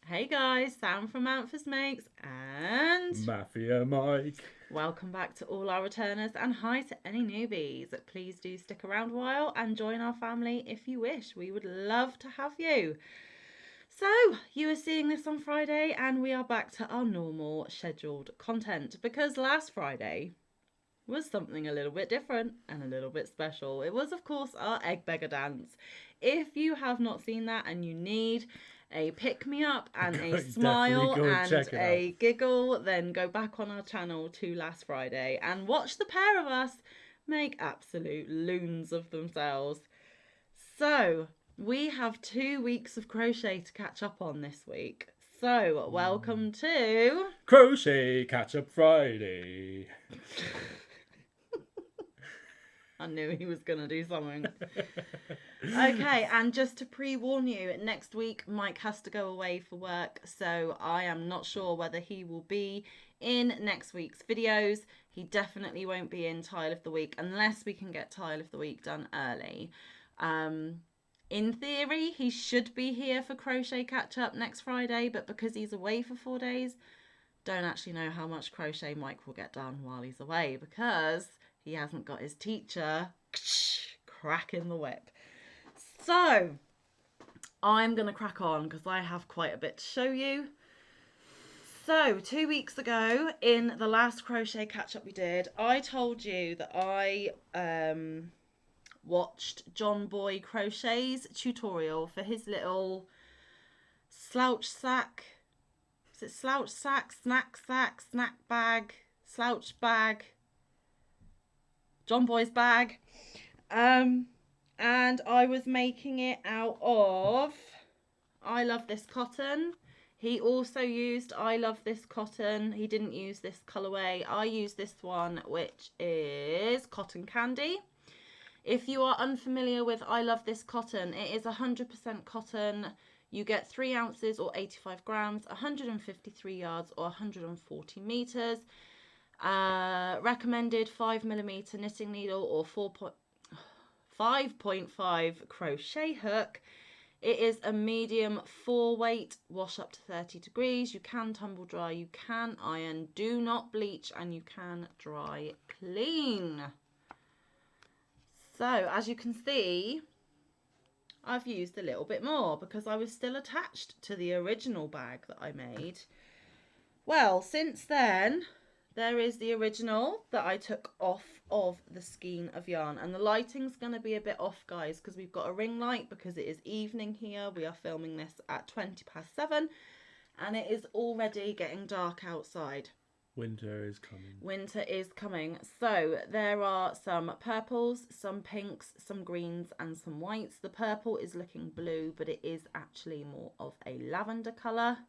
Hey guys, Sam from Manfa's Makes and Mafia Mike. welcome back to all our returners and hi to any newbies. Please do stick around a while and join our family if you wish. We would love to have you. So, you are seeing this on Friday and we are back to our normal scheduled content because last Friday was something a little bit different and a little bit special. It was, of course, our egg beggar dance. If you have not seen that and you need a pick me up and a Definitely smile go and and check it out. a giggle, then go back on our channel to last Friday and watch the pair of us make absolute loons of themselves. So, we have 2 weeks of crochet to catch up on this week. So, welcome to Crochet Catch Up Friday. I knew he was going to do something. Okay, and just to pre-warn you, next week Mike has to go away for work, so I am not sure whether he will be in next week's videos. He definitely won't be in Tile of the Week unless we can get Tile of the Week done early. In theory, he should be here for Crochet Catch Up next Friday, but because he's away for 4 days, don't actually know how much crochet Mike will get done while he's away because he hasn't got his teacher cracking the whip. So, I'm going to crack on because I have quite a bit to show you. So, 2 weeks ago, in the last crochet catch up we did, I told you that I watched John Boy Crochet's tutorial for his little slouch sack. Is it slouch sack, snack bag, slouch bag, John Boy's bag? And I was making it out of I Love This Cotton. He also used I Love This Cotton. He didn't use this colourway. I used this one, which is Cotton Candy. If you are unfamiliar with I Love This Cotton, it is 100% cotton. You get 3 ounces or 85 grams, 153 yards or 140 metres. Recommended 5mm knitting needle or 5.5 crochet hook. It is a medium 4 weight, wash up to 30 degrees. You can tumble dry, you can iron, do not bleach, and you can dry clean. So as you can see, I've used a little bit more because I was still attached to the original bag that I made. Well, since then, there is the original that I took off of the skein of yarn, and the lighting's going to be a bit off, guys, because we've got a ring light because it is evening here. We are filming this at 7:20 and it is already getting dark outside. Winter is coming. Winter is coming. So there are some purples, some pinks, some greens and some whites. The purple is looking blue, but it is actually more of a lavender colour.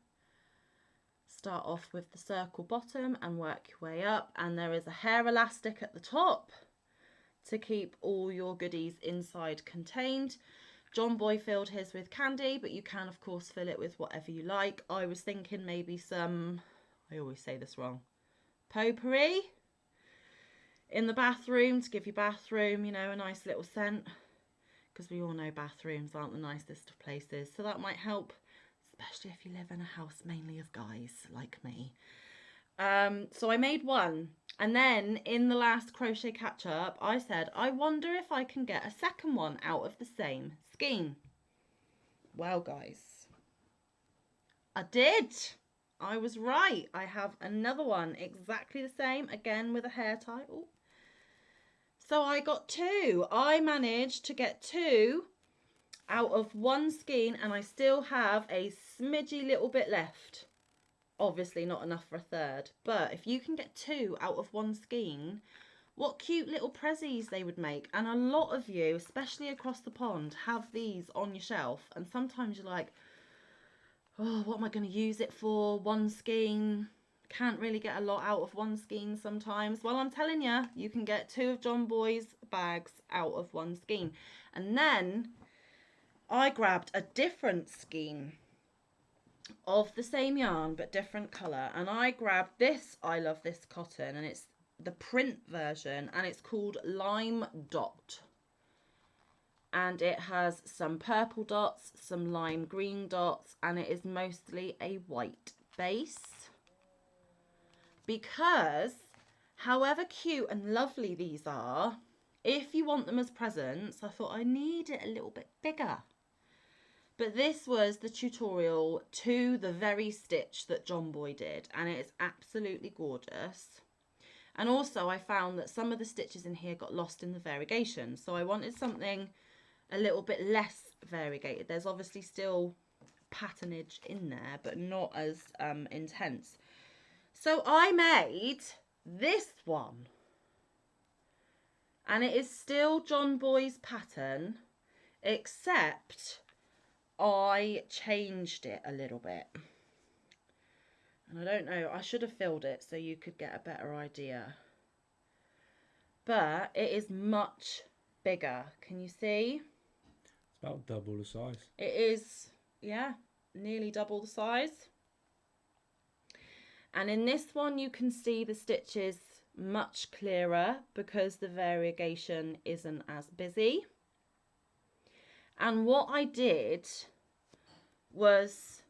Start off with the circle bottom and work your way up, and there is a hair elastic at the top to keep all your goodies inside contained. John Boy filled his with candy, but you can of course fill it with whatever you like. I was thinking maybe some, I always say this wrong, potpourri in the bathroom to give your bathroom, you know, a nice little scent, because we all know bathrooms aren't the nicest of places, so that might help, especially if you live in a house mainly of guys like me. So I made one, and then in the last crochet catch up I said I wonder if I can get a second one out of the same skein. Well guys, I did. I was right. I have another one exactly the same, again with a hair tie. Ooh. So I got 2. I managed to get 2 out of one skein, and I still have a smidgy little bit left. Obviously not enough for a third, but if you can get 2 out of one skein, what cute little prezzies they would make. And a lot of you, especially across the pond, have these on your shelf, and sometimes you're like, oh, what am I going to use it for? One skein, can't really get a lot out of one skein sometimes. Well, I'm telling you, you can get 2 of John Boy's bags out of one skein. And then I grabbed a different skein of the same yarn but different colour, and I grabbed this I Love This Cotton, and it's the print version, and it's called Lime Dot. and it has some purple dots, some lime green dots, and it is mostly a white base. Because however cute and lovely these are, if you want them as presents, I thought I need it a little bit bigger. But this was the tutorial to the very stitch that John Boy did, and it is absolutely gorgeous. And also I found that some of the stitches in here got lost in the variegation, so I wanted something a little bit less variegated. There's obviously still patternage in there, but not as intense. So I made this one, and it is still John Boy's pattern, except I changed it a little bit. And I don't know, I should have filled it so you could get a better idea. But it is much bigger. Can you see? It's about double the size. It is, yeah, nearly double the size. And in this one you can see the stitches much clearer because the variegation isn't as busy. And what I did was,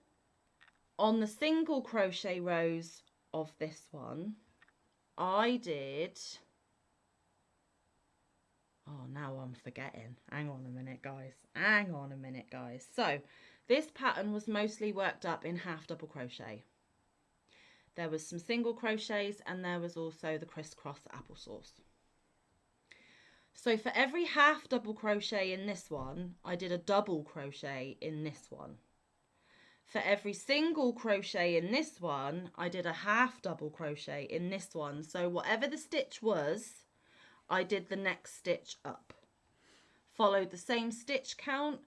on the single crochet rows of this one, I did, oh, now I'm forgetting. Hang on a minute, guys. So this pattern was mostly worked up in half double crochet. There was some single crochets, and there was also the crisscross applesauce. So for every half double crochet in this one, I did a double crochet in this one. For every single crochet in this one, I did a half double crochet in this one. So whatever the stitch was, I did the next stitch up. Followed the same stitch count,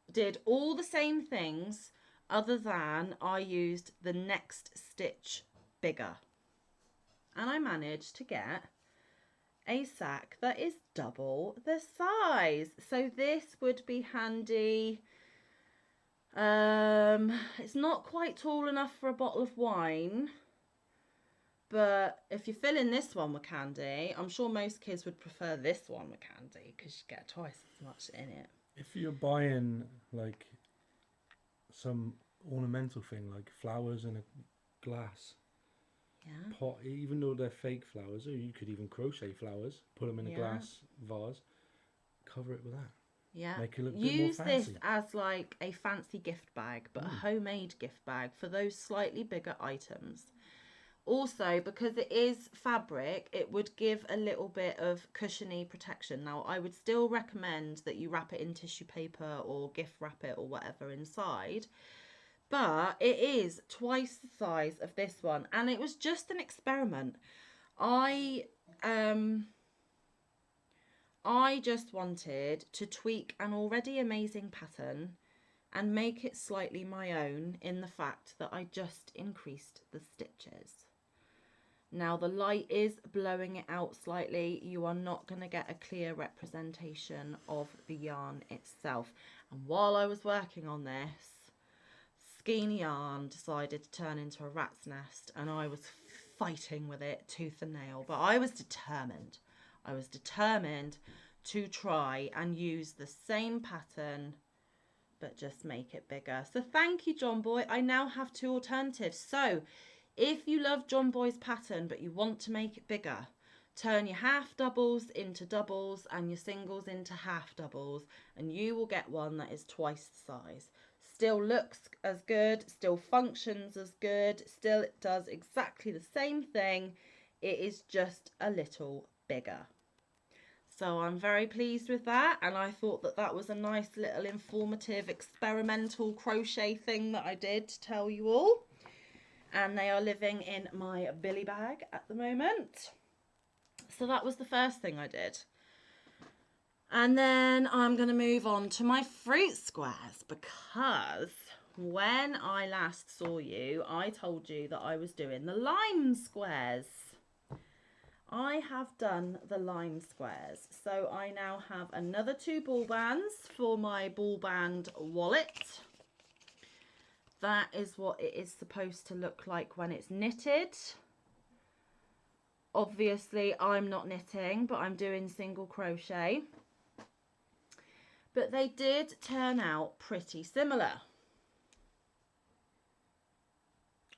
did all the same things, other than I used the next stitch bigger. And I managed to get a sack that is double the size. So this would be handy. It's not quite tall enough for a bottle of wine, but if you're filling this one with candy, I'm sure most kids would prefer this one with candy because you get twice as much in it. If you're buying like some ornamental thing like flowers in a glass pot, even though they're fake flowers, or you could even crochet flowers, put them in a glass vase, cover it with that. Yeah, make it look a bit more use fancy. this as like a fancy gift bag, but a homemade gift bag for those slightly bigger items. Also, because it is fabric, it would give a little bit of cushiony protection. Now, I would still recommend that you wrap it in tissue paper or gift wrap it or whatever inside. But it is twice the size of this one, and it was just an experiment. I just wanted to tweak an already amazing pattern and make it slightly my own in the fact that I just increased the stitches. Now the light is blowing it out slightly. You are not going to get a clear representation of the yarn itself. And while I was working on this, skeiny yarn decided to turn into a rat's nest, and I was fighting with it tooth and nail, but I was determined. I was determined to try and use the same pattern but just make it bigger. So thank you, John Boy. I now have two alternatives. So if you love John Boy's pattern but you want to make it bigger, turn your half doubles into doubles and your singles into half doubles, and you will get one that is twice the size. Still looks as good, still functions as good, still it does exactly the same thing. It is just a little bigger. So I'm very pleased with that, and I thought that that was a nice little informative experimental crochet thing that I did to tell you all. And they are living in my billy bag at the moment. So that was the first thing I did. And then I'm going to move on to my fruit squares, because when I last saw you, I told you that I was doing the lime squares. I have done the lime squares. So I now have another 2 ball bands for my ball band wallet. That is what it is supposed to look like when it's knitted. Obviously I'm not knitting, but I'm doing single crochet. But they did turn out pretty similar.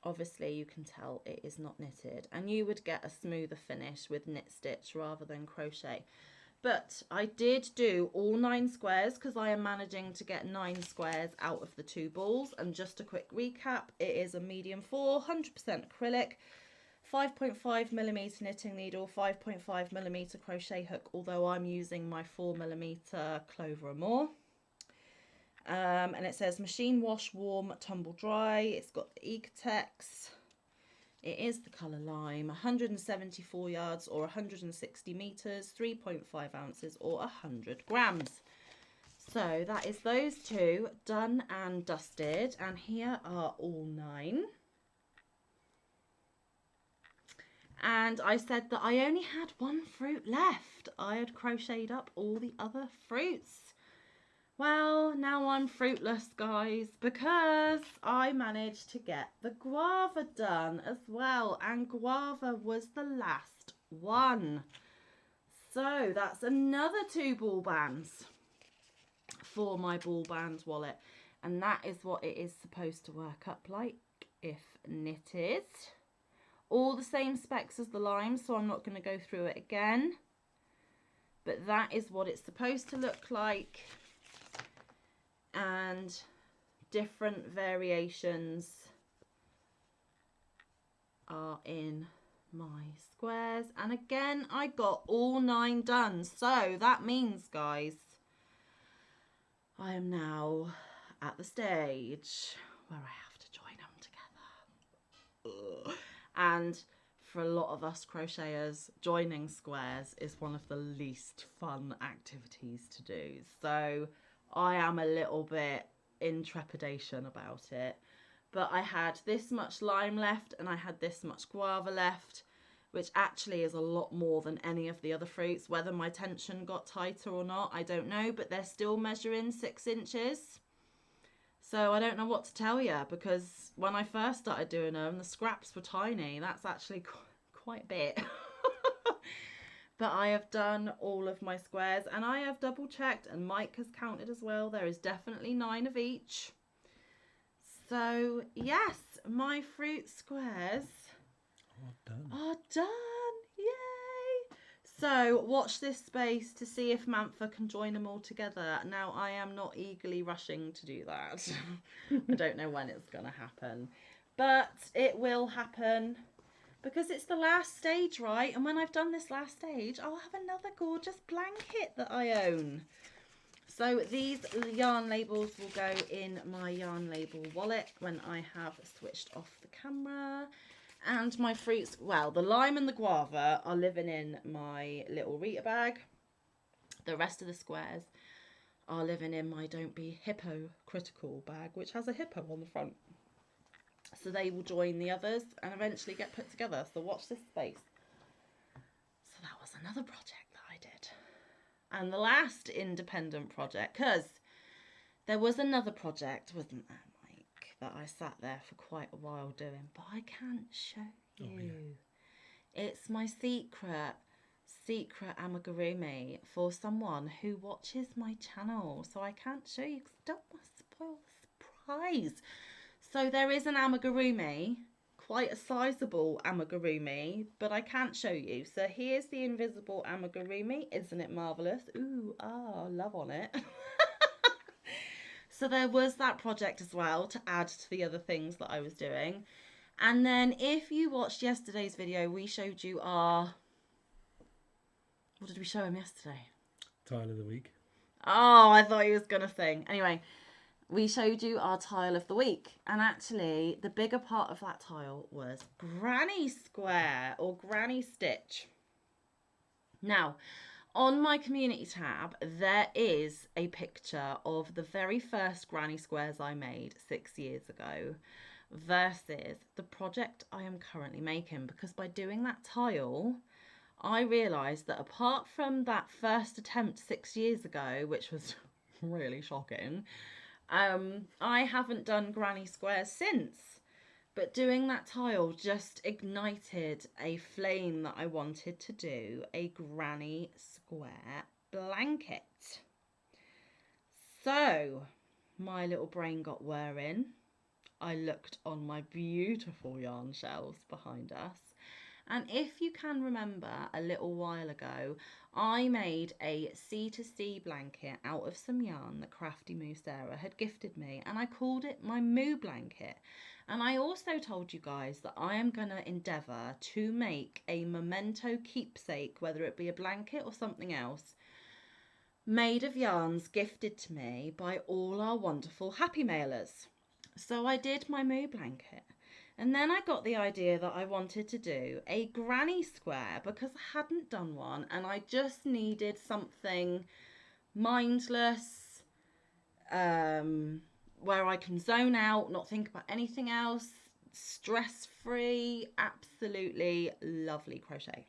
Obviously you can tell it is not knitted, and you would get a smoother finish with knit stitch rather than crochet. But I did do all 9 squares because I am managing to get 9 squares out of the 2 balls. And just a quick recap, it is a medium 4, 100% acrylic, 5.5mm knitting needle, 5.5mm crochet hook, although I'm using my 4mm Clover & More. And it says machine wash, warm, tumble dry. It's got the Ecotex. It is the colour lime, 174 yards or 160 metres, 3.5 ounces or 100 grams. So that is those 2 done and dusted, and here are all 9. And I said that I only had 1 fruit left. I had crocheted up all the other fruits. Well, now I'm fruitless, guys, because I managed to get the guava done as well, and guava was the last one. So that's another 2 ball bands for my ball bands wallet, and that is what it is supposed to work up like if knitted. All the same specs as the lime, so I'm not going to go through it again, but that is what it's supposed to look like. And different variations are in my squares, and again I got all 9 done, so that means, guys, I am now at the stage where I have to join them together. Ugh. And for a lot of us crocheters, joining squares is one of the least fun activities to do, so I am a little bit in trepidation about it. But I had this much lime left and I had this much guava left, which actually is a lot more than any of the other fruits. Whether my tension got tighter or not, I don't know, but they're still measuring 6 inches. So I don't know what to tell you, because when I first started doing them, the scraps were tiny. That's actually quite a bit. But I have done all of my squares, and I have double checked, and Mike has counted as well. There is definitely 9 of each. So yes, my fruit squares are done. Yay! So watch this space to see if Manfa can join them all together. Now I am not eagerly rushing to do that. I don't know when it's going to happen, but it will happen. Because it's the last stage, right? And when I've done this last stage, I'll have another gorgeous blanket that I own. So these yarn labels will go in my yarn label wallet when I have switched off the camera. And my fruits, well, the lime and the guava are living in my little Rita bag. The rest of the squares are living in my Don't Be Hypocritical bag, which has a hippo on the front. So they will join the others and eventually get put together. So watch this space. So that was another project that I did. And the last independent project, because there was another project, wasn't there, Mike, that I sat there for quite a while doing, but I can't show you. Oh, yeah. It's my secret amigurumi for someone who watches my channel. So I can't show you because I don't want to spoil the surprise. So there is an amigurumi, quite a sizable amigurumi, but I can't show you. So here's the invisible amigurumi. Isn't it marvellous? Ooh, love on it. So there was that project as well to add to the other things that I was doing. And then if you watched yesterday's video, we showed you our... What did we show him yesterday? Tile of the week. Oh, I thought he was going to sing. Anyway... We showed you our tile of the week, and actually the bigger part of that tile was granny square or granny stitch. Now, on my community tab, there is a picture of the very first granny squares I made 6 years ago versus the project I am currently making, because by doing that tile, I realised that apart from that first attempt 6 years ago, which was really shocking, I haven't done granny squares since, but doing that tile just ignited a flame that I wanted to do a granny square blanket. So my little brain got whirring. I looked on my beautiful yarn shelves behind us. And if you can remember, a little while ago, I made a C2C blanket out of some yarn that Crafty Moo Sarah had gifted me, and I called it my Moo blanket. And I also told you guys that I am going to endeavour to make a memento keepsake, whether it be a blanket or something else, made of yarns gifted to me by all our wonderful happy mailers. So I did my Moo blanket. And then I got the idea that I wanted to do a granny square because I hadn't done one and I just needed something mindless, where I can zone out, not think about anything else, stress-free, absolutely lovely crochet.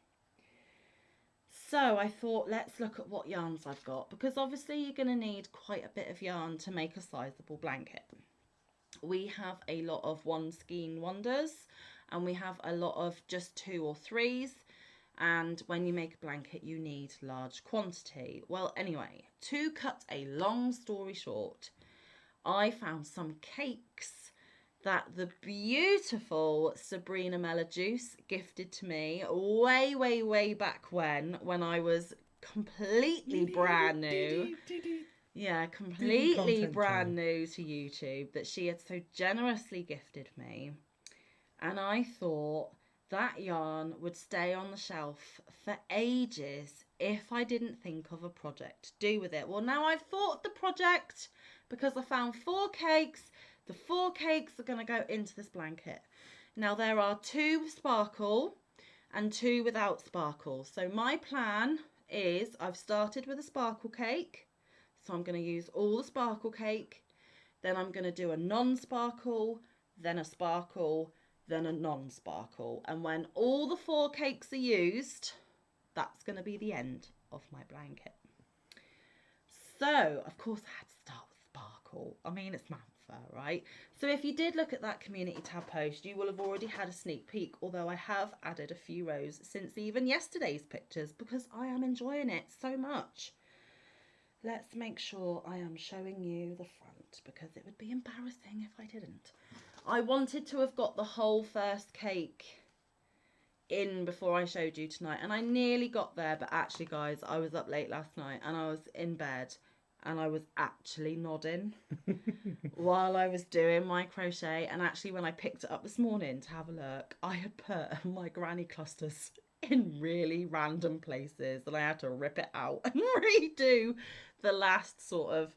So I thought, let's look at what yarns I've got, because obviously you're going to need quite a bit of yarn to make a sizable blanket. We have a lot of one skein wonders and we have a lot of just 2 or 3s, and when you make a blanket you need large quantity. Well, anyway, to cut a long story short, I found some cakes that the beautiful Sabrina Juice gifted to me way back when I was completely brand new. Yeah, completely brand new to YouTube, that she had so generously gifted me. And I thought that yarn would stay on the shelf for ages if I didn't think of a project to do with it. Well, now I've thought of the project because I found 4 cakes. The 4 cakes are going to go into this blanket. Now there are 2 with sparkle and 2 without sparkle. So my plan is I've started with a sparkle cake. So I'm going to use all the sparkle cake, then I'm going to do a non-sparkle, then a sparkle, then a non-sparkle. And when all the 4 cakes are used, that's going to be the end of my blanket. So, of course, I had to start with sparkle. I mean, it's Manfa, right? So if you did look at that community tab post, you will have already had a sneak peek, although I have added a few rows since even yesterday's pictures because I am enjoying it so much. Let's make sure I am showing you the front because it would be embarrassing if I didn't. I wanted to have got the whole first cake in before I showed you tonight, and I nearly got there, but actually guys, I was up late last night and I was in bed and I was actually nodding while I was doing my crochet. And actually when I picked it up this morning to have a look, I had put my granny clusters in really random places and I had to rip it out and redo the last sort of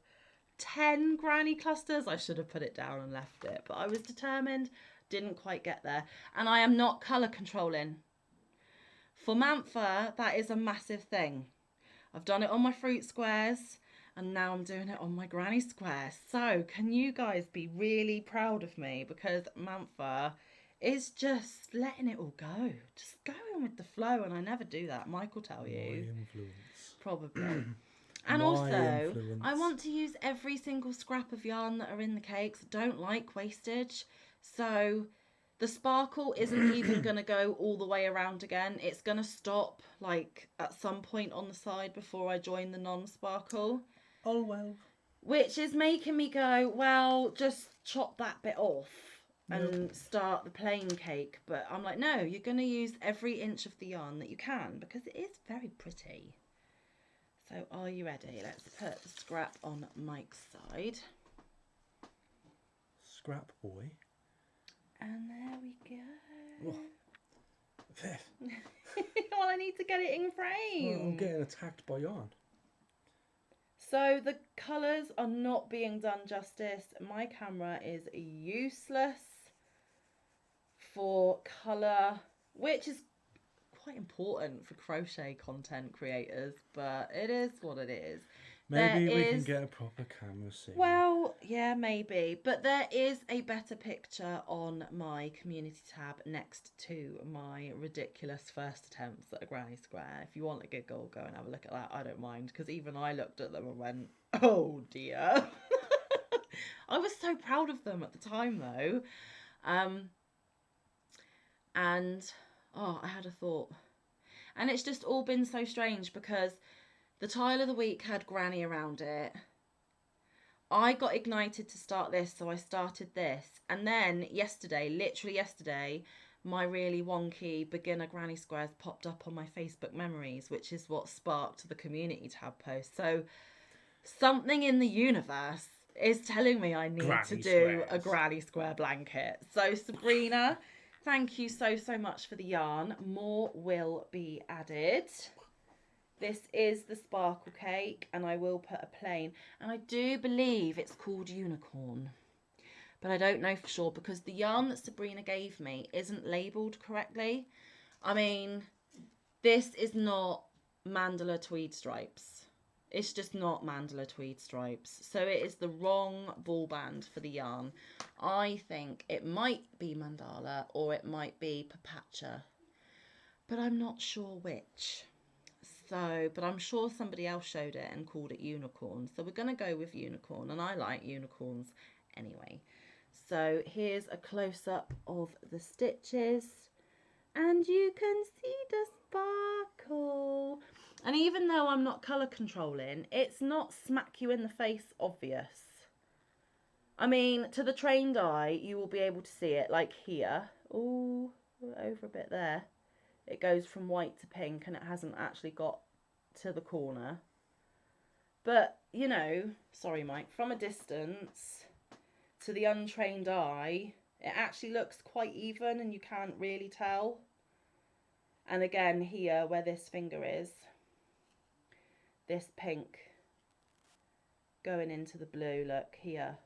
10 granny clusters. I should have put it down and left it, but I was determined, didn't quite get there. And I am not colour controlling. For Manfa, that is a massive thing. I've done it on my fruit squares and now I'm doing it on my granny square. So can you guys be really proud of me, because Manfa is just letting it all go, just going with the flow, and I never do that. Mike will tell you. My influence. Probably. And also, I want to use every single scrap of yarn that are in the cakes. I don't like wastage. So the sparkle isn't even going to go all the way around again. It's going to stop like at some point on the side before I join the non-sparkle. Oh, well. Which is making me go, well, just chop that bit off and start the plain cake. But I'm like, no, you're going to use every inch of the yarn that you can because it is very pretty. So are you ready? Let's put the scrap on Mike's side. Scrap boy. And there we go. Oh. Well, I need to get it in frame. Well, I'm getting attacked by yarn. So the colours are not being done justice. My camera is useless for colour, which is quite important for crochet content creators, but it is what it is. Maybe we can get a proper camera soon. Well, yeah, maybe. But there is a better picture on my community tab next to my ridiculous first attempts at a granny square. If you want a giggle, go and have a look at that. I don't mind, because even I looked at them and went, oh dear. I was so proud of them at the time though. And oh, I had a thought. And it's just all been so strange because the tile of the week had granny around it. I got ignited to start this, so I started this. And then yesterday, literally yesterday, my really wonky beginner granny squares popped up on my Facebook memories, which is what sparked the community tab post. So something in the universe is telling me I need to do a granny square blanket. So Sabrina, thank you so much for the yarn. More will be added. This is the sparkle cake, and I will put a plain, and I do believe it's called unicorn, but I don't know for sure because the yarn that Sabrina gave me isn't labelled correctly. I mean, this is not mandala tweed stripes. It's just not mandala tweed stripes. So it is the wrong ball band for the yarn. I think it might be mandala or it might be papacha, but I'm not sure which. So, but I'm sure somebody else showed it and called it unicorn. So we're going to go with unicorn, and I like unicorns anyway. So here's a close-up of the stitches, and you can see the sparkle. And even though I'm not colour controlling, it's not smack you in the face obvious. I mean, to the trained eye, you will be able to see it like here. Oh, over a bit there. It goes from white to pink and it hasn't actually got to the corner. But, you know, sorry Mike, from a distance to the untrained eye, it actually looks quite even and you can't really tell. And again here where this finger is, this pink going into the blue, look here.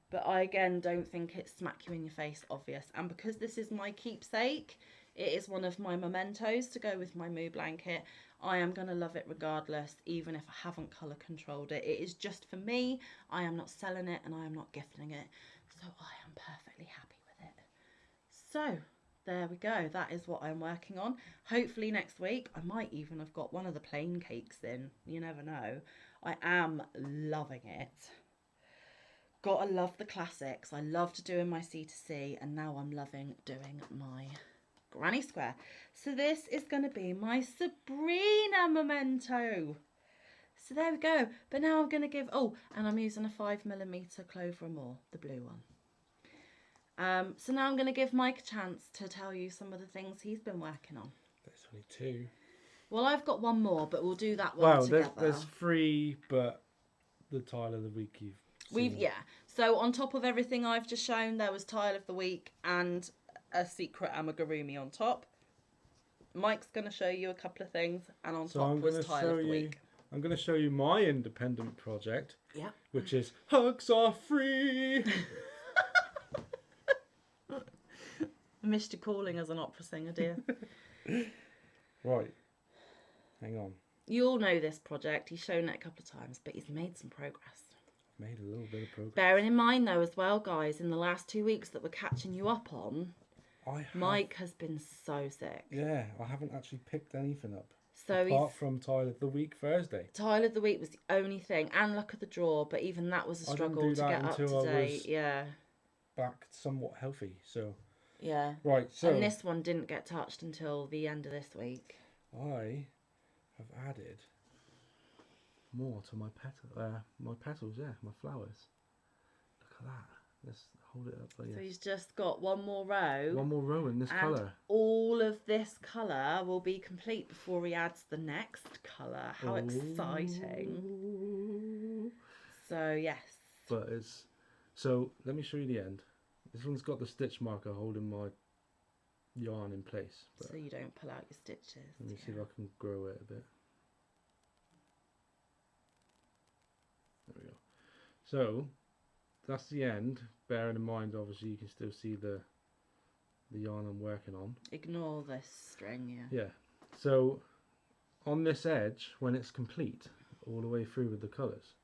But I again don't think it's smack you in your face obvious. And because this is my keepsake, it is one of my mementos to go with my Moo blanket. I am going to love it regardless, even if I haven't colour controlled it. It is just for me. I am not selling it and I am not gifting it. So I am perfectly happy with it. So there we go. That is what I'm working on. Hopefully next week I might even have got one of the plain cakes in. You never know. I am loving it. Gotta love the classics. I loved doing my C2C and now I'm loving doing my granny square. So this is going to be my Sabrina memento. So there we go. But now I'm going to give, oh, and I'm using a 5mm Clover Moor, the blue one. So now I'm going to give Mike a chance to tell you some of the things he's been working on. There's only two. Well, I've got one more, but we'll do that one together. Well, there's three, but the tile of the week you've seen. Yeah. So on top of everything I've just shown, there was tile of the week and a secret amigurumi on top. Mike's going to show you a couple of things, and on top was tile of the week. I'm going to show you my independent project, yeah, which is Hugs Are Free. I missed you calling as an opera singer, dear. Right, hang on. You all know this project. He's shown it a couple of times, but he's made some progress. Made a little bit of progress. Bearing in mind, though, as well, guys, in the last 2 weeks that we're catching you up on, Mike has been so sick. Yeah, I haven't actually picked anything up. So apart from Tile of the Week Thursday. Tile of the Week was the only thing, and Luck of the Draw, but even that was a struggle to get up to date. Yeah. Back somewhat healthy, so. Yeah. Right, so. And this one didn't get touched until the end of this week. I have added more to my petals, yeah, my flowers. Look at that. Let's hold it up. So he's just got one more row. One more row in this colour. All of this colour will be complete before he adds the next colour. How exciting. So, yes. But it's... So, let me show you the end. This one's got the stitch marker holding my yarn in place. So you don't pull out your stitches. Let me see if I can grow it a bit. There we go. So, that's the end. Bearing in mind, obviously, you can still see the yarn I'm working on. Ignore this string, yeah. Yeah. So, on this edge, when it's complete, all the way through with the colours,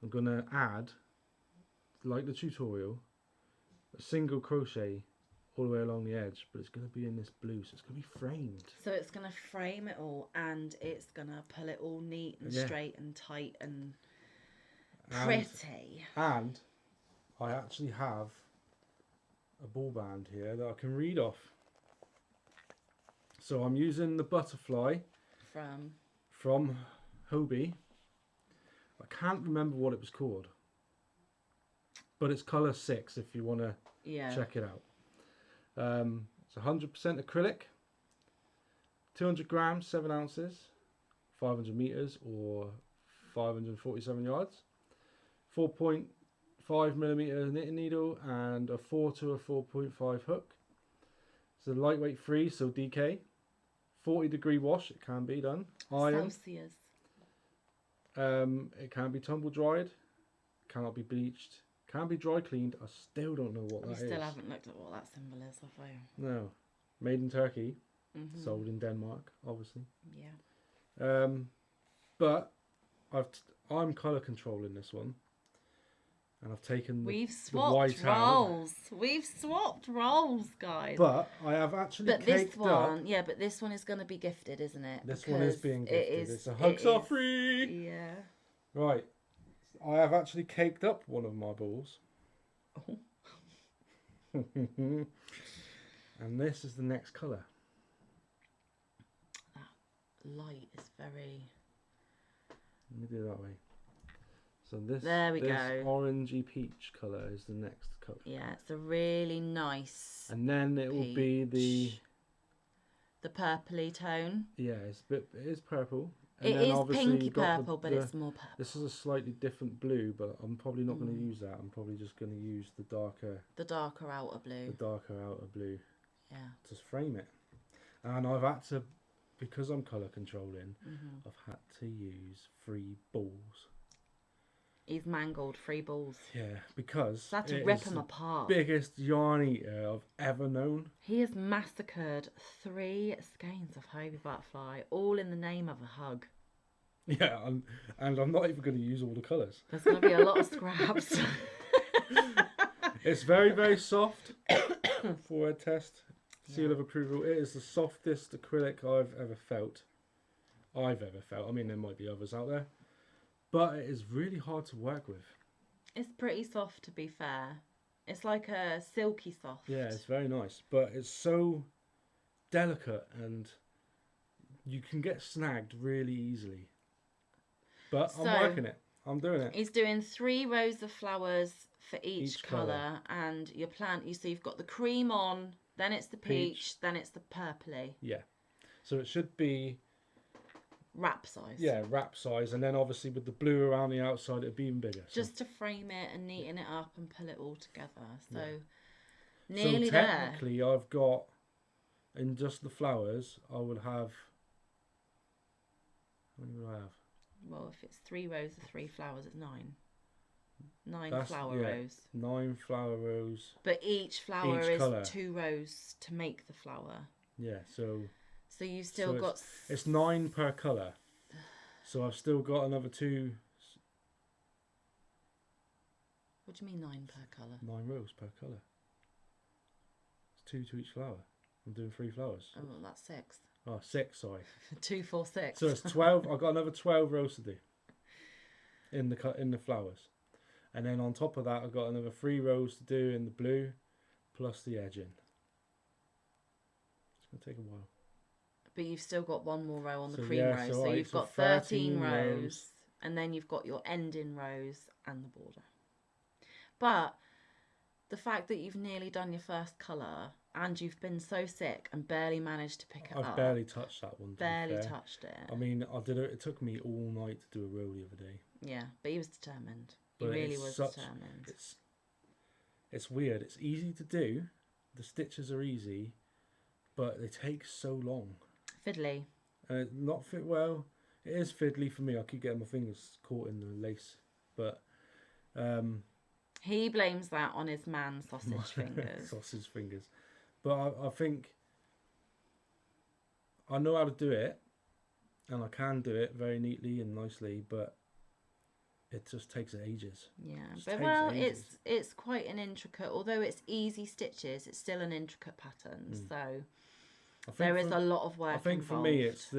I'm going to add, like the tutorial, a single crochet all the way along the edge, but it's going to be in this blue, so it's going to be framed. So it's going to frame it all, and it's going to pull it all neat and straight and tight and pretty. And I actually have a ball band here that I can read off. So I'm using the butterfly from Hobie. I can't remember what it was called. but it's colour 6 if you want to check it out. It's 100% acrylic, 200 grams, 7 ounces, 500 meters or 547 yards, 4.5 millimeter knitting needle, and a 4 to a 4.5 hook. It's a lightweight free, so DK. 40-degree wash, it can be done. Iron. Celsius. It can be tumble dried, cannot be bleached, can be dry cleaned. I still don't know what that is. We still haven't looked at what that symbol is, have we? No. Made in Turkey, sold in Denmark, obviously. Yeah. But I'm colour controlling this one. And I've taken the white out. We've swapped roles, guys. But I have actually caked up. Yeah, but this one is going to be gifted, isn't it? This one is being gifted. It's a hugs are free. Yeah. Right. I have actually caked up one of my balls. Oh. And this is the next colour. That light is very... Let me do it that way. So this orangey peach colour is the next colour. Yeah, it's a really nice. And then it will be the purpley tone. Yeah, it is purple. And it is pinky purple, but it's more purple. This is a slightly different blue, but I'm probably not going to use that. I'm probably just going to use the darker outer blue. The darker outer blue. Yeah. To frame it. And I've had to, because I'm colour controlling, I've had to use 3 balls. He's mangled 3 balls. Yeah, because so I had to rip him apart. Biggest yarn eater I've ever known. He has massacred 3 skeins of Hobie Butterfly, all in the name of a hug. Yeah, and I'm not even going to use all the colours. There's going to be a lot of scraps. It's very, very soft for a test. Seal of approval. It is the softest acrylic I've ever felt. I mean, there might be others out there. But it is really hard to work with. It's pretty soft, to be fair. It's like a silky soft. Yeah, it's very nice. But it's so delicate and you can get snagged really easily. But I'm working it. I'm doing it. He's doing 3 rows of flowers for each colour. And your plant, so you've got the cream on, then it's the peach, then it's the purpley. Yeah. So it should be... wrap size. Yeah, wrap size, and then obviously with the blue around the outside it'd be even bigger. So. Just to frame it and neaten it up and pull it all together. So nearly so technically there. I've got, in just the flowers, I would have, how many would I have? Well, if it's 3 rows of 3 flowers, it's 9. 9 flower rows. 9 flower rows. But each flower is colour. 2 rows to make the flower. Yeah, so... So you've still got... It's 9 per colour. So I've still got another 2... What do you mean 9 per colour? 9 rows per colour. It's 2 to each flower. I'm doing 3 flowers. Oh, well, that's 6. Oh, 6, sorry. 2, 4, 6. So it's 12. I've got another 12 rows to do. In the flowers. And then on top of that, I've got another 3 rows to do in the blue, plus the edging. It's going to take a while. But you've still got 1 more row on the cream row. So you've got 13 rows. And then you've got your ending rows and the border. But the fact that you've nearly done your first colour and you've been so sick and barely managed to pick it up. I've barely touched that one. Barely touched it. I mean, I did it. It took me all night to do a row the other day. Yeah, but he was determined. He really was determined. It's weird. It's easy to do. The stitches are easy, but they take so long. Fiddly. Not fit well. It is fiddly for me. I keep getting my fingers caught in the lace, but he blames that on his man sausage fingers. Sausage fingers, but I think I know how to do it, and I can do it very neatly and nicely, but it just takes ages. Yeah, but it's quite an intricate. Although it's easy stitches, it's still an intricate pattern. So there is a lot of work. I think involved. For me, it's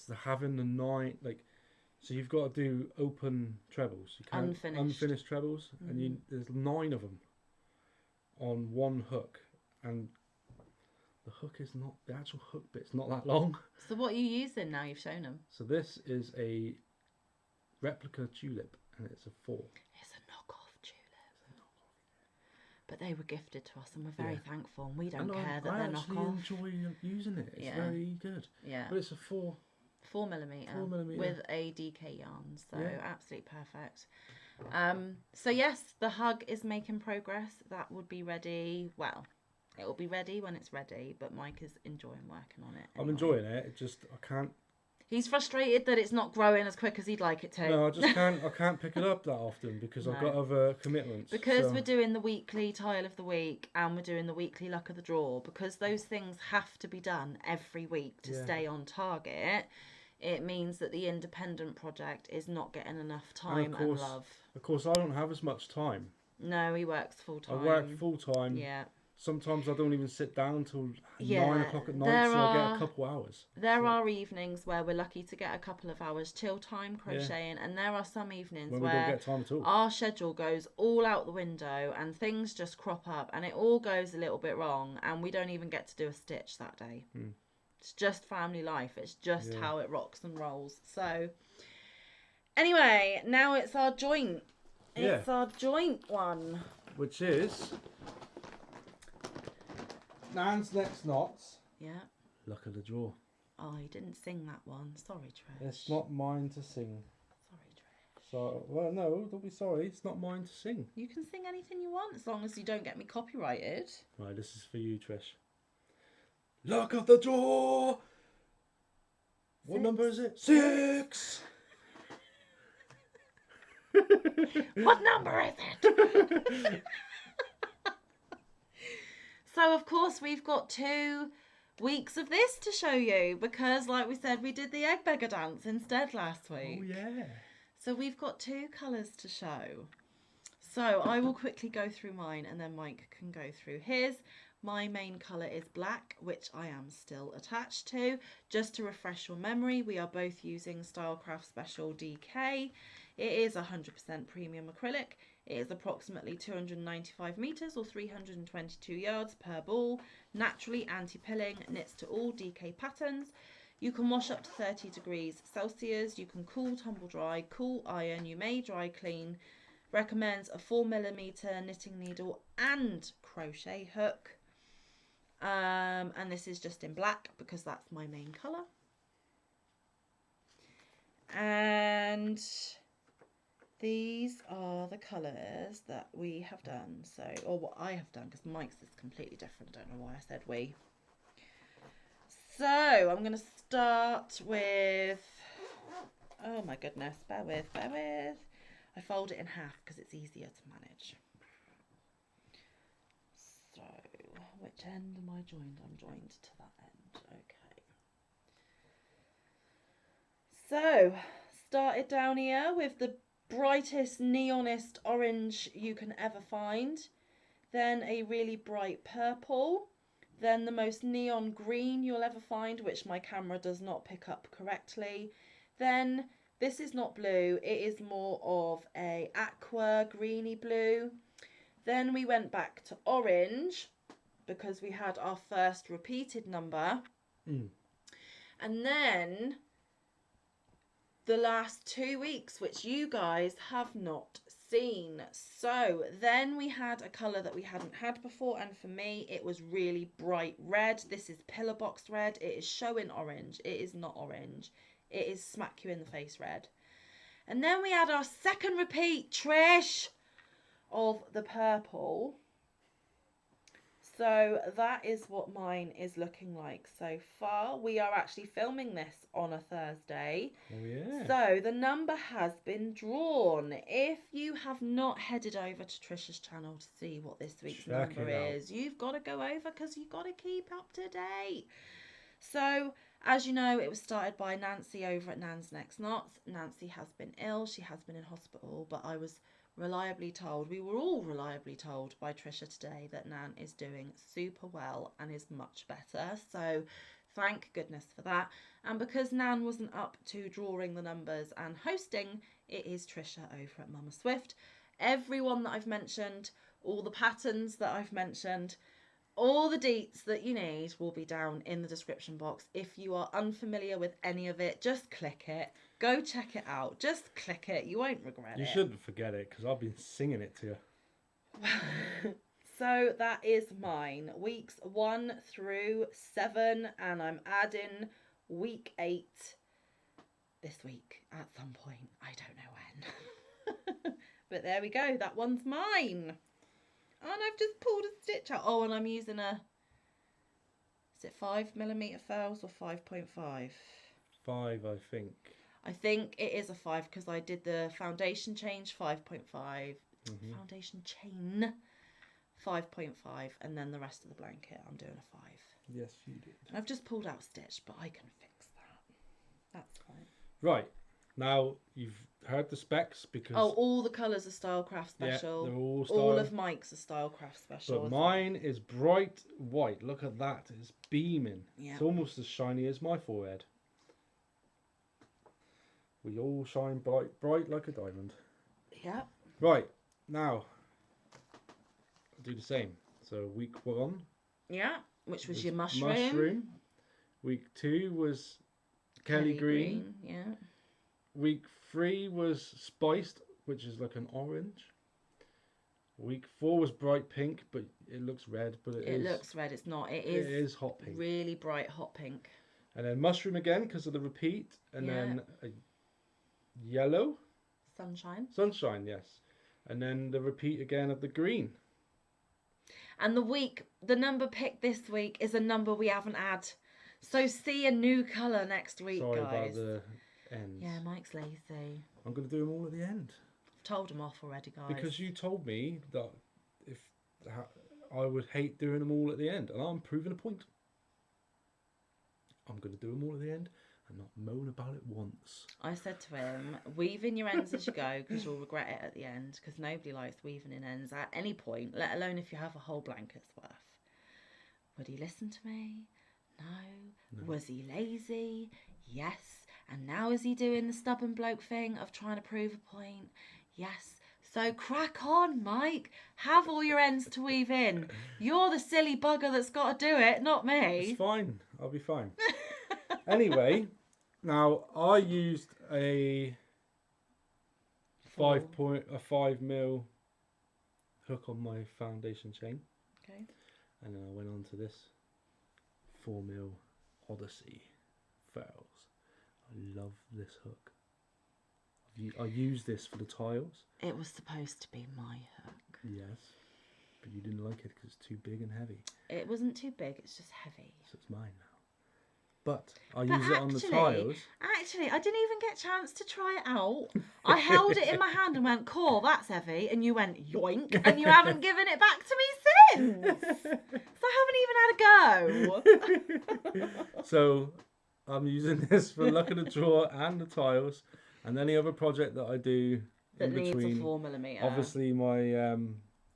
the having the 9 like. So you've got to do open trebles. You can't unfinished trebles, and there's 9 of them on 1 hook, and the hook is not the actual hook bit's not that long. So what are you using now? You've shown them. So this is a replica tulip, and it's a 4. It's a knockoff tulip. But they were gifted to us and we're very thankful, and we don't care that they're knockoff. I actually enjoy using it. It's very good. Yeah. But it's a 4 4mm, 4mm with a DK yarn, so absolutely perfect. So yes, the hug is making progress. That would be ready. Well, it will be ready when it's ready, but Mike is enjoying working on it. Anyway. I'm enjoying it. It just I can't. He's frustrated that it's not growing as quick as he'd like it to. No, I just can't. I can't pick it up that often because I've got other commitments. Because we're doing the weekly tile of the week and we're doing the weekly luck of the draw. Because those things have to be done every week to stay on target. It means that the independent project is not getting enough time and love. Of course, I don't have as much time. No, he works full time. I work full time. Yeah. Sometimes I don't even sit down till 9 o'clock at night, so I get a couple hours. There are evenings where we're lucky to get a couple of hours chill time crocheting, and there are some evenings where we don't get time at all. Our schedule goes all out the window and things just crop up and it all goes a little bit wrong and we don't even get to do a stitch that day. It's just family life. It's just how it rocks and rolls. So anyway, now it's our joint. It's our joint one. Which is Nan's Next Knots. Yeah. Luck of the Draw. Oh, you didn't sing that one. Sorry, Trish. It's not mine to sing. Sorry, Trish. So, well, no, don't be sorry. It's not mine to sing. You can sing anything you want as long as you don't get me copyrighted. Right, this is for you, Trish. Luck of the Draw! What number is it? 6! What number is it? So, of course, we've got 2 weeks of this to show you because, like we said, we did the eggbegga dance instead last week. Oh, yeah. So we've got 2 colours to show. So I will quickly go through mine and then Mike can go through his. My main colour is black, which I am still attached to. Just to refresh your memory, we are both using Stylecraft Special DK. It is 100% premium acrylic. It is approximately 295 metres or 322 yards per ball. Naturally anti-pilling, knits to all DK patterns. You can wash up to 30 degrees Celsius. You can cool, tumble dry, cool iron. You may dry clean. Recommends a 4mm knitting needle and crochet hook. And this is just in black because that's my main colour. And these are the colours that we have done. So, or what I have done, because Mike's is completely different. I don't know why I said we. So I'm going to start with, oh my goodness, bear with. I fold it in half because it's easier to manage. So, which end am I joined? I'm joined to that end. Okay. So, started down here with the brightest neonest orange you can ever find. Then a really bright purple. Then the most neon green you'll ever find, which my camera does not pick up correctly. Then this is not blue, it is more of a aqua greeny blue. Then we went back to orange because we had our first repeated number. And then the last 2 weeks, which you guys have not seen. So then we had a colour that we hadn't had before, and for me it was really bright red. This is pillar box red. It is showing orange. It is not orange. It is smack you in the face red. And then we had our second repeat, Trish, of the purple. So that is what mine is looking like so far. We are actually filming this on a Thursday. Oh, yeah. So the number has been drawn. If you have not headed over to Trisha's channel to see what this week's number is, you've got to go over because you've got to keep up to date. So, as you know, it was started by Nancy over at Nan's Next Knots. Nancy has been ill. She has been in hospital, but I was reliably told, we were all reliably told by Trisha today that Nan is doing super well and is much better. So thank goodness for that. And because Nan wasn't up to drawing the numbers and hosting, it is Trisha over at Mama Swift. Everyone that I've mentioned, all the patterns that I've mentioned, all the deets that you need will be down in the description box. If you are unfamiliar with any of it, just click it Go check it out. Just click it. You won't regret it. You shouldn't forget it because I've been singing it to you. So that is mine. Weeks 1 through 7, and I'm adding week 8 this week at some point. I don't know when. But there we go. That one's mine. And I've just pulled a stitch out. Oh, and I'm using is it 5mm furls or 5.5? 5, I think. I think it is a 5 because I did the foundation change 5.5, foundation chain 5.5, and then the rest of the blanket I'm doing a 5. Yes, you did. And I've just pulled out stitch, but I can fix that. That's fine. Right. Now, you've heard the specs because... Oh, all the colours are Stylecraft special. Yeah, they're all All of Mike's are Stylecraft special. But mine is bright white. Look at that. It's beaming. Yeah. It's almost as shiny as my forehead. We all shine bright like a diamond. Yeah. Right. Now, I'll do the same. So, week 1. Yeah. Which was your mushroom. Mushroom. Week 2 was Kelly Green. Yeah. Week 3 was spiced, which is like an orange. Week 4 was bright pink, but it looks red. But it looks red. It's not. It is hot pink. Really bright hot pink. And then mushroom again because of the repeat, and then a yellow. Sunshine, yes. And then the repeat again of the green. And the number picked this week is a number we haven't had. So see a new colour next week, Sorry guys. about the ends. Yeah, Mike's lazy. I'm going to do them all at the end. I've told him off already, guys. Because you told me that I would hate doing them all at the end, and I'm proving a point. I'm going to do them all at the end and not moan about it once. I said to him, weave in your ends as you go because you'll regret it at the end, because nobody likes weaving in ends at any point, let alone if you have a whole blanket's worth. Would he listen to me? No. Was he lazy? Yes. And now is he doing the stubborn bloke thing of trying to prove a point? Yes. So crack on, Mike. Have all your ends to weave in. You're the silly bugger that's got to do it, not me. It's fine. I'll be fine. Anyway, now I used a 5mm hook on my foundation chain. Okay. And then I went on to this 4mm Odyssey furls. I love this hook. I use this for the tiles. It was supposed to be my hook. Yes, but you didn't like it because it's too big and heavy. It wasn't too big, it's just heavy. So it's mine now. But I use it on the tiles. Actually, I didn't even get a chance to try it out. I held it in my hand and went, "Cool, that's heavy." And you went, "Yoink." And you haven't given it back to me since. So I haven't even had a go. So I'm using this for luck of the draw and the tiles. And any other project that I do that in needs between, a 4mm. Obviously my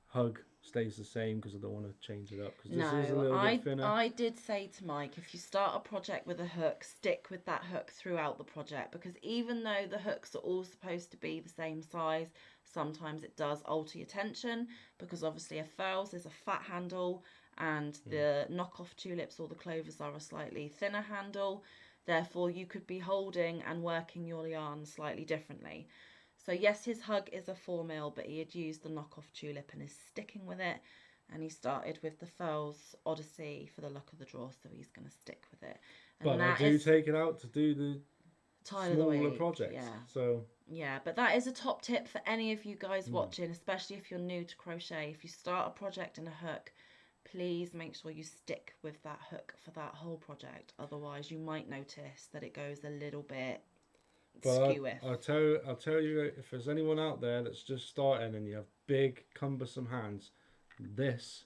hug stays the same because I don't want to change it up. Because this is a little bit thinner. I did say to Mike, if you start a project with a hook, stick with that hook throughout the project, because even though the hooks are all supposed to be the same size, sometimes it does alter your tension, because obviously a furls is a fat handle and the knockoff tulips or the clovers are a slightly thinner handle. Therefore, you could be holding and working your yarn slightly differently. So yes, his hug is a 4mm, but he had used the knockoff tulip and is sticking with it. And he started with the Furls Odyssey for the luck of the draw, so he's going to stick with it. And but I do take it out to do the smaller projects. Yeah. So yeah, but that is a top tip for any of you guys watching, especially if you're new to crochet. If you start a project in a hook, please make sure you stick with that hook for that whole project. Otherwise, you might notice that it goes a little bit skew. I'll tell you, if there's anyone out there that's just starting and you have big, cumbersome hands, this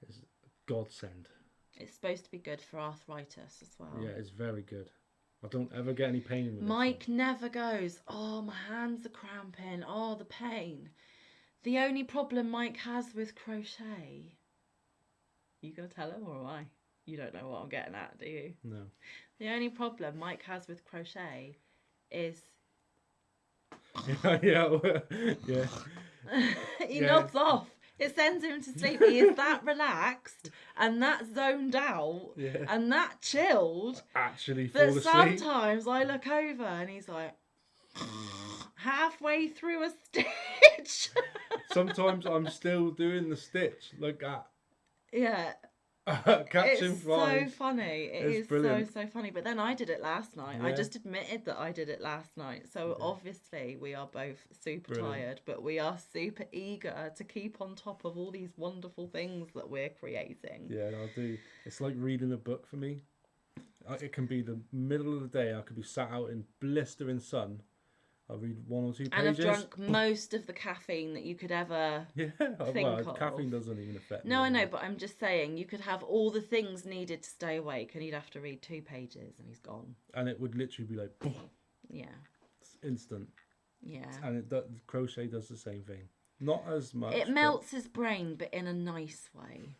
is godsend. It's supposed to be good for arthritis as well. Yeah, it's very good. I don't ever get any pain with Mike never goes, "Oh, my hands are cramping. Oh, the pain." The only problem Mike has with crochet... You gonna tell him or am I? You don't know what I'm getting at, do you? No. The only problem Mike has with crochet is... yeah. He nods off. It sends him to sleep. He is that relaxed and that zoned out and that chilled. Actually fall that asleep. Sometimes I look over and he's like halfway through a stitch. Sometimes I'm still doing the stitch like that. Yeah. Catching flies. So funny. It's brilliant. so funny. But then I did it last night. Yeah. I just admitted that I did it last night. So obviously we are both super tired, but we are super eager to keep on top of all these wonderful things that we're creating. Yeah, I do. It's like reading a book for me. It can be the middle of the day. I could be sat out in blistering sun. I'll read 1 or 2 pages. And I've drunk most of the caffeine that you could ever think of. Caffeine doesn't even affect me. No, I know, but I'm just saying, you could have all the things needed to stay awake and he'd have to read 2 pages and he's gone. And it would literally be like, boom. Yeah. It's instant. Yeah. And crochet does the same thing. Not as much. It melts his brain, but in a nice way.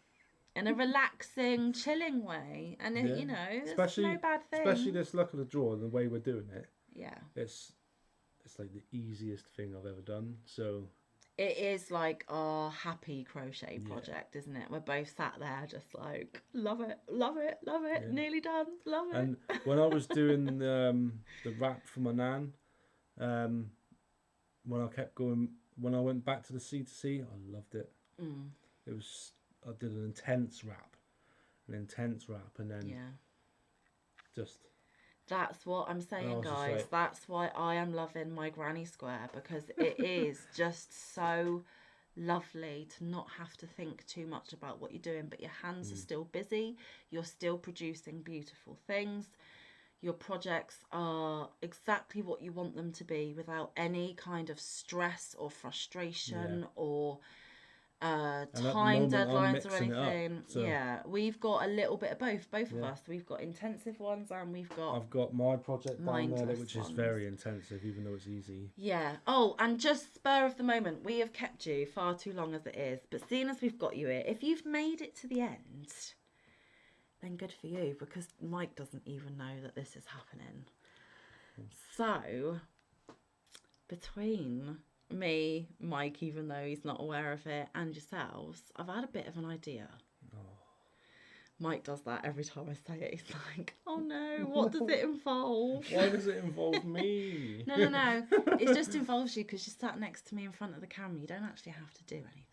In a relaxing, chilling way. And, you know, it's no bad thing. Especially this luck of the draw and the way we're doing it. Yeah. It's like the easiest thing I've ever done. So it is like our happy crochet project, isn't it? We're both sat there just like, love it, love it, love it, nearly done, love it. And when I was doing the wrap for my nan, when I went back to the C2C, I loved it. I did an intense wrap, and then just. That's what I'm saying, guys. Like, that's why I am loving my granny square, because it is just so lovely to not have to think too much about what you're doing, but your hands are still busy. You're still producing beautiful things. Your projects are exactly what you want them to be without any kind of stress or frustration or time deadlines or anything. We've got a little bit of both of us. We've got intensive ones and I've got my project down there, which is very intensive, even though it's easy. Yeah. Oh, and just spur of the moment, we have kept you far too long as it is, but seeing as we've got you here, if you've made it to the end, then good for you, because Mike doesn't even know that this is happening. So between me, Mike, even though he's not aware of it, and yourselves, I've had a bit of an idea. Mike does that every time I say it. He's like, oh no, what does it involve? Why does it involve me? No. It just involves you because you're sat next to me in front of the camera. You don't actually have to do anything.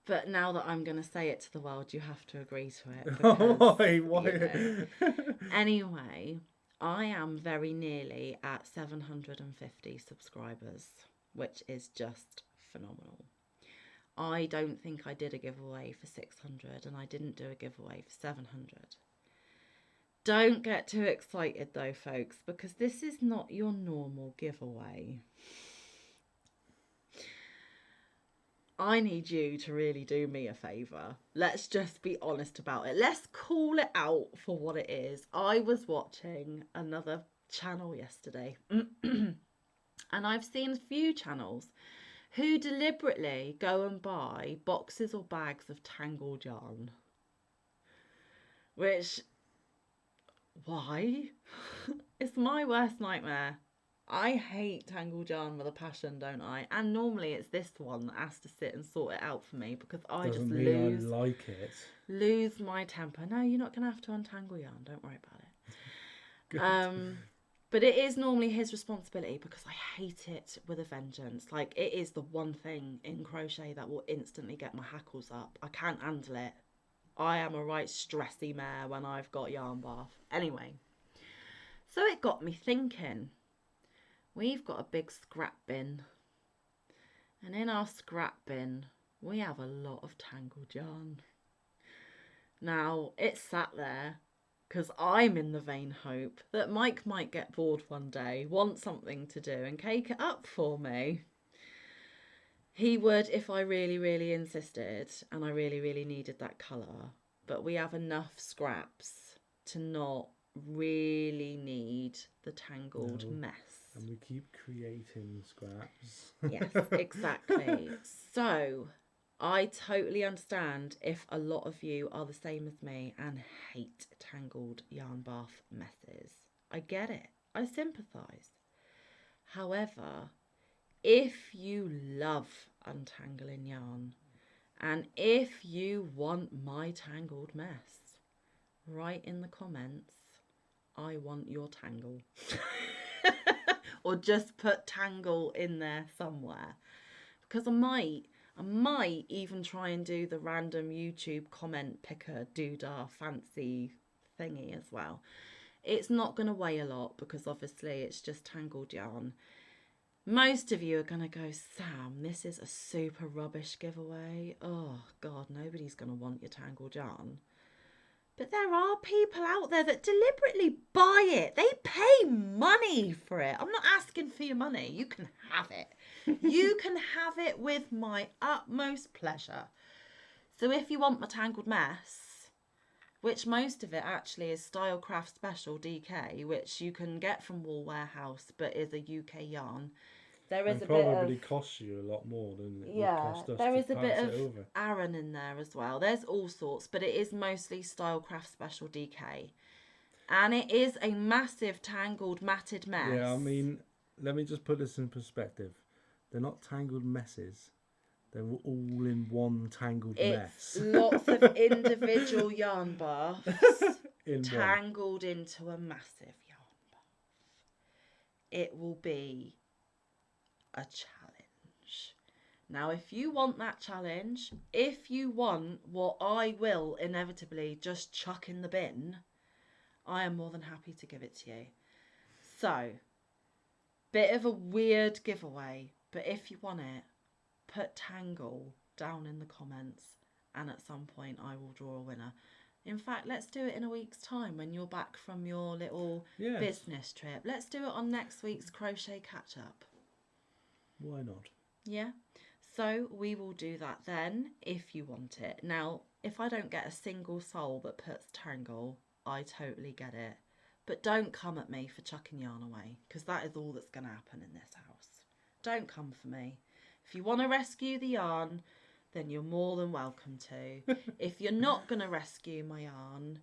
But now that I'm going to say it to the world, you have to agree to it. Because, why? You know. Anyway, I am very nearly at 750 subscribers, which is just phenomenal. I don't think I did a giveaway for 600 and I didn't do a giveaway for 700. Don't get too excited though, folks, because this is not your normal giveaway. I need you to really do me a favour. Let's just be honest about it. Let's call it out for what it is. I was watching another channel yesterday and I've seen a few channels who deliberately go and buy boxes or bags of tangled yarn. Which, why? It's my worst nightmare. I hate tangled yarn with a passion, don't I? And normally it's this one that has to sit and sort it out for me, because I Doesn't just mean I like it. lose my temper. No, you're not going to have to untangle yarn. Don't worry about it. But it is normally his responsibility, because I hate it with a vengeance. Like, it is the one thing in crochet that will instantly get my hackles up. I can't handle it. I am a right stressy mare when I've got yarn bath. Anyway, so it got me thinking. We've got a big scrap bin. And in our scrap bin, we have a lot of tangled yarn. Now, it's sat there because I'm in the vain hope that Mike might get bored one day, want something to do, and cake it up for me. He would if I really, really insisted, and I really, really needed that colour. But we have enough scraps to not really need the tangled mess. And we keep creating scraps. Yes, exactly. So I totally understand if a lot of you are the same as me and hate tangled yarn bath messes. I get it. I sympathise. However, if you love untangling yarn and if you want my tangled mess, write in the comments, I want your tangle. Or just put tangle in there somewhere. Because I might even try and do the random YouTube comment picker doodah fancy thingy as well. It's not going to weigh a lot because obviously it's just tangled yarn. Most of you are going to go, Sam, this is a super rubbish giveaway. Oh, God, nobody's going to want your tangled yarn. But there are people out there that deliberately buy it. They pay money for it. I'm not asking for your money. You can have it. You can have it with my utmost pleasure. So if you want my tangled mess, which most of it actually is Stylecraft Special DK, which you can get from Wool Warehouse, but is a UK yarn. There is a bit of... probably costs you a lot more than it would cost us there to is a pass bit it of over. Aran in there as well. There's all sorts, but it is mostly Stylecraft Special DK. And it is a massive tangled matted mess. Yeah, I mean, let me just put this in perspective. They're not tangled messes. They're all in one tangled mess. It's lots of individual yarn baths tangled into a massive yarn bath. It will be a challenge. Now, if you want that challenge, if you want what I will inevitably just chuck in the bin, I am more than happy to give it to you. So, bit of a weird giveaway, but if you want it, put tangle down in the comments and at some point I will draw a winner. In fact, let's do it in a week's time when you're back from your little business trip. Let's do it on next week's Crochet Catch Up. Why not? Yeah. So we will do that then if you want it. Now, if I don't get a single soul that puts tangle, I totally get it. But don't come at me for chucking yarn away, because that is all that's going to happen in this house. Don't come for me. If you want to rescue the yarn, then you're more than welcome to. If you're not going to rescue my yarn,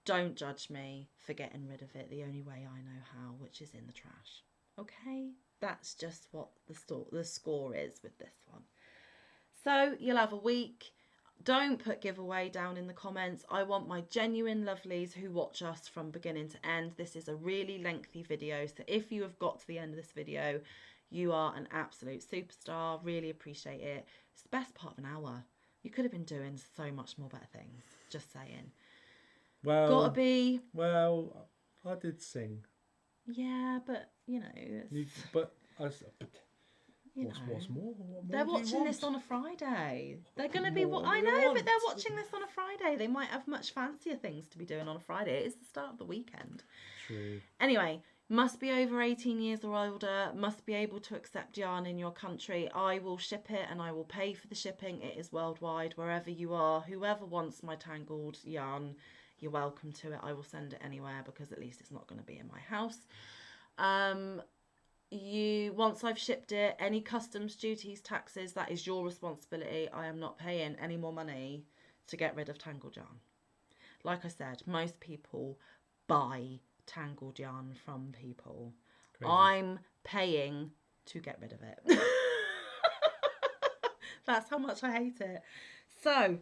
don't judge me for getting rid of it the only way I know how, which is in the trash. Okay? That's just what the score is with this one. So you'll have a week. Don't put giveaway down in the comments. I want my genuine lovelies who watch us from beginning to end. This is a really lengthy video, so if you have got to the end of this video, you are an absolute superstar. Really appreciate it. It's the best part of an hour. You could have been doing so much more better things. Just saying. Well, gotta be. Well, I did sing. Yeah, but you know. What's more? What more they're watching this on a Friday. They're going to be. I know, but they're watching this on a Friday. They might have much fancier things to be doing on a Friday. It's the start of the weekend. True. Anyway, must be over 18 years or older. Must be able to accept yarn in your country. I will ship it and I will pay for the shipping. It is worldwide, wherever you are. Whoever wants my tangled yarn, you're welcome to it. I will send it anywhere because at least it's not going to be in my house. Once I've shipped it, any customs duties, taxes, that is your responsibility. I am not paying any more money to get rid of tangled yarn. Like I said, most people buy tangled yarn from people. Crazy. I'm paying to get rid of it. That's how much I hate it. So,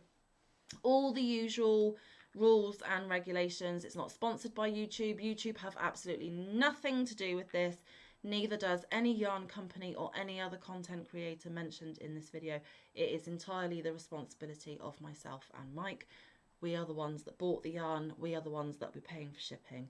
all the usual rules and regulations. It's not sponsored by YouTube. YouTube have absolutely nothing to do with this. Neither does any yarn company or any other content creator mentioned in this video. It is entirely the responsibility of myself and Mike. We are the ones that bought the yarn. We are the ones that we're paying for shipping.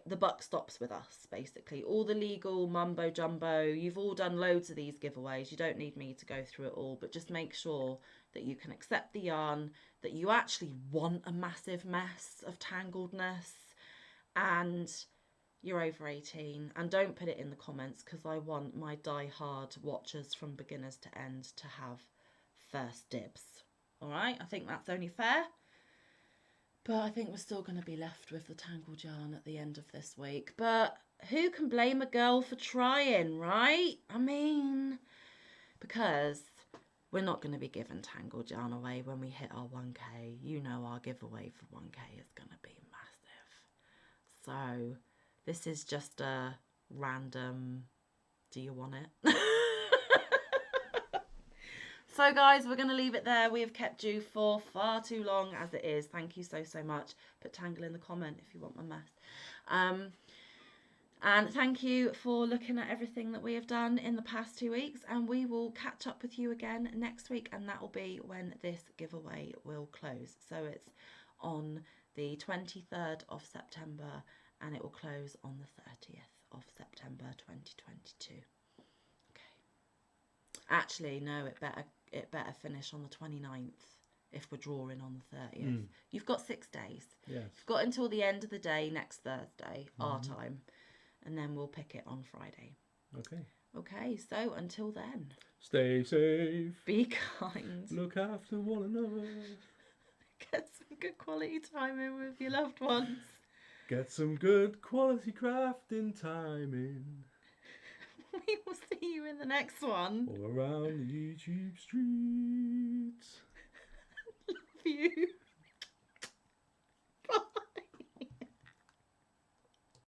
The buck stops with us, basically. All the legal mumbo jumbo, you've all done loads of these giveaways. You don't need me to go through it all, but just make sure that you can accept the yarn, that you actually want a massive mess of tangledness, and you're over 18. And don't put it in the comments because I want my die-hard watchers from beginners to end to have first dibs. All right, I think that's only fair. But I think we're still going to be left with the tangled yarn at the end of this week. But who can blame a girl for trying, right? I mean, because we're not going to be giving tangled yarn away when we hit our 1K. You know our giveaway for 1K is going to be massive. So this is just a random, do you want it? So guys, we're going to leave it there. We have kept you for far too long as it is. Thank you so much. Put Tangle in the comment if you want my mess. And thank you for looking at everything that we have done in the past 2 weeks, and we will catch up with you again next week, and that will be when this giveaway will close. So it's on the 23rd of September and it will close on the 30th of September 2022. Okay. Actually, no, it better finish on the 29th if we're drawing on the 30th. You've got 6 days. Yes. You've got until the end of the day next Thursday, our time, and then we'll pick it on Friday. Okay. Okay, so until then. Stay safe. Be kind. Look after one another. Get some good quality time in with your loved ones. Get some good quality crafting time in. We will see you in the next one. All around the YouTube streets. Love you.